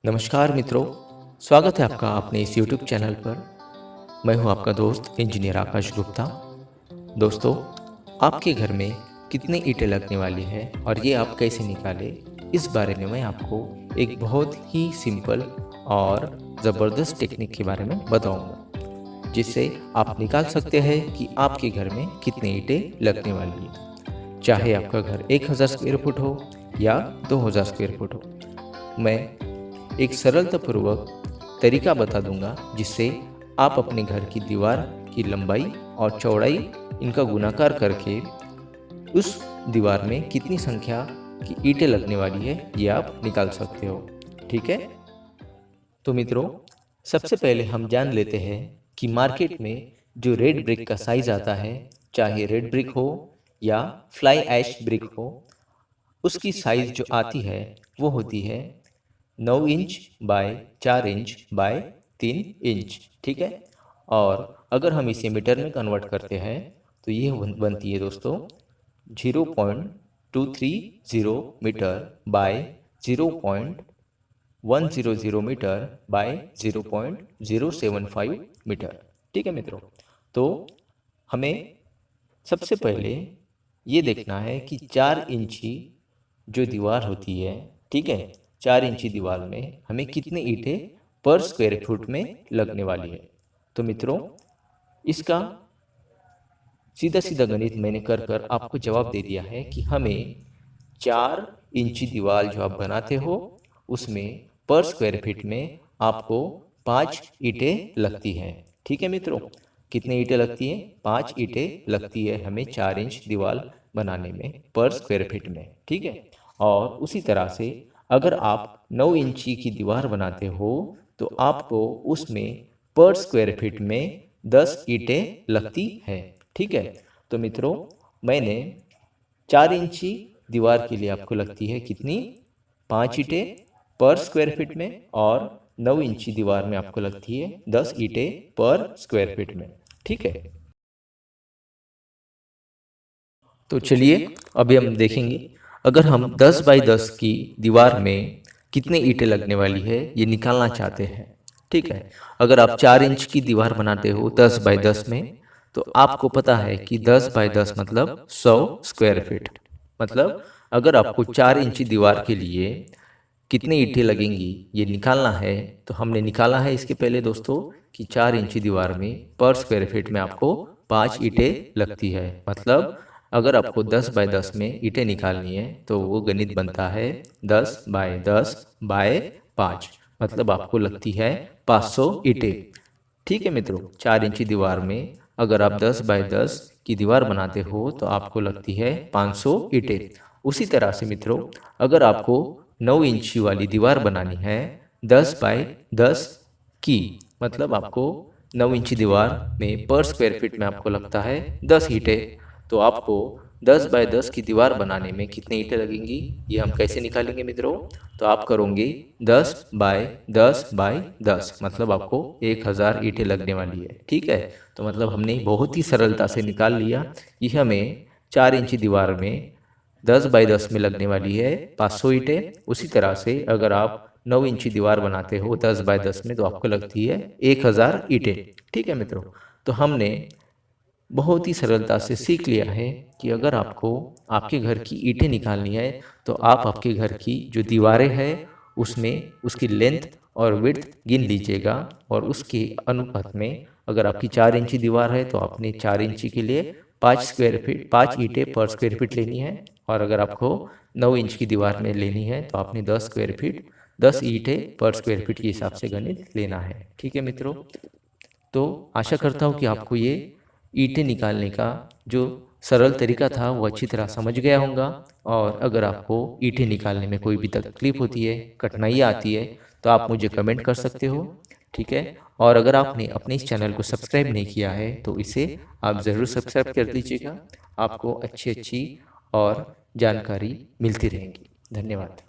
नमस्कार मित्रों, स्वागत है आपका अपने इस YouTube चैनल पर। मैं हूं आपका दोस्त इंजीनियर आकाश गुप्ता। दोस्तों, आपके घर में कितनी ईंटें लगने वाली है और ये आप कैसे निकालें, इस बारे में मैं आपको एक बहुत ही सिंपल और ज़बरदस्त टेक्निक के बारे में बताऊंगा, जिससे आप निकाल सकते हैं कि आपके घर में कितनी ईंटें लगने वाली है। चाहे आपका घर 1000 स्क्वायर फुट हो या 2000 स्क्वायर फुट हो, मैं एक सरलतापूर्वक तरीका बता दूंगा जिससे आप अपने घर की दीवार की लंबाई और चौड़ाई इनका गुणाकार करके उस दीवार में कितनी संख्या की ईंटें लगने वाली है ये आप निकाल सकते हो। ठीक है, तो मित्रों, सबसे पहले हम जान लेते हैं कि मार्केट में जो रेड ब्रिक का साइज आता है, चाहे रेड ब्रिक हो या फ्लाई ऐश ब्रिक हो, उसकी साइज जो आती है वो होती है 9 inch by 4 inch by 3 inch. ठीक है, और अगर हम इसे मीटर में कन्वर्ट करते हैं तो ये बनती है दोस्तों 0.230 metre by 0.100 metre by 0.075 metre. ठीक है मित्रों, तो हमें सबसे पहले ये देखना है कि 4 इंची जो दीवार होती है, ठीक है, 4 इंची दीवार में हमें कितनी ईंटें पर स्क्वायर फुट में लगने वाली है। तो मित्रों, इसका सीधा सीधा गणित मैंने कर कर आपको जवाब दे दिया है कि हमें 4 इंची दीवार जो आप बनाते हो उसमें पर स्क्वायर फीट में आपको 5 ईंटें लगती हैं। ठीक है मित्रों, कितने ईंटें लगती हैं? 5 ईंटें लगती है हमें 4 इंच दीवार बनाने में पर स्क्वायर फीट में। ठीक है, और उसी तरह से अगर आप 9 इंची की दीवार बनाते हो तो आपको उसमें पर स्क्वायर फीट में 10 ईंटें लगती हैं। ठीक है, तो मित्रों, मैंने 4 इंची दीवार के लिए आपको लगती है कितनी? 5 ईंटें पर स्क्वायर फीट में, और 9 इंची दीवार में आपको लगती है 10 ईंटें पर स्क्वायर फीट में। ठीक है, तो चलिए अभी हम देखेंगे अगर हम 10 बाई 10 की दीवार में कितने ईंटें लगने वाली है ये निकालना चाहते हैं। ठीक है, अगर आप 4 इंच की दीवार बनाते हो 10 बाई 10 में, तो आपको पता है कि 10 बाई 10 मतलब 100 स्क्वायर फीट। मतलब अगर आपको 4 इंची दीवार के लिए कितनी ईंटें लगेंगी ये निकालना है, तो हमने निकाला है इसके पहले दोस्तों कि 4 इंची दीवार में पर स्क्वायर फीट में आपको 5 ईंटें लगती है। मतलब अगर आपको 10 बाय 10 में ईंटें निकालनी है तो वो गणित बनता है 10 बाय 10 बाय 5, मतलब आपको लगती है 500 ईंटें। ठीक है मित्रों, 4 इंची दीवार में अगर आप 10 बाय 10 की दीवार बनाते हो तो आपको लगती है 500 ईंटें। उसी तरह से मित्रों, अगर आपको 9 इंची वाली दीवार बनानी है 10 बाय 10 की, मतलब आपको 9 इंची दीवार में पर स्क्वायर फीट में आपको लगता है 10 ईंटें, तो आपको 10 बाय 10 की दीवार बनाने में कितनी ईंटें लगेंगी ये हम कैसे निकालेंगे मित्रों? तो आप करोगे 10 बाय 10 बाय 10, मतलब आपको 1000 ईंटें लगने वाली है। ठीक है, तो मतलब हमने बहुत ही सरलता से निकाल लिया। ये हमें 4 इंची दीवार में 10 बाई 10 में लगने वाली है 500 ईंटें। उसी तरह से अगर आप 9 इंची दीवार बनाते हो 10 बाई 10 में तो आपको लगती है 1000 ईंटें। ठीक है मित्रों, तो हमने बहुत ही सरलता से सीख लिया है कि अगर आपको आपके घर की ईंटें निकालनी है तो आप आपके घर की जो दीवारें हैं उसमें उसकी लेंथ और विड्थ गिन लीजिएगा, और उसके अनुपात में अगर आपकी 4 इंची दीवार है तो आपने 4 इंची के लिए 5 स्क्वायर फीट 5 ईंटें पर स्क्वायर फीट लेनी है, और अगर आपको 9 इंच की दीवार में लेनी है तो आपने 10 स्क्वायर फीट 10 ईंटें पर स्क्वायर फीट के हिसाब से गणित लेना है। ठीक है मित्रों, तो आशा करता हूँ कि आपको ये ईंटें निकालने का जो सरल तरीका था वो अच्छी तरह समझ गया होगा। और अगर आपको ईंटें निकालने में कोई भी तकलीफ होती है, कठिनाई आती है, तो आप मुझे कमेंट कर सकते हो। ठीक है, और अगर आपने अपने इस चैनल को सब्सक्राइब नहीं किया है तो इसे आप ज़रूर सब्सक्राइब कर दीजिएगा। आपको अच्छी अच्छी और जानकारी मिलती रहेगी। धन्यवाद।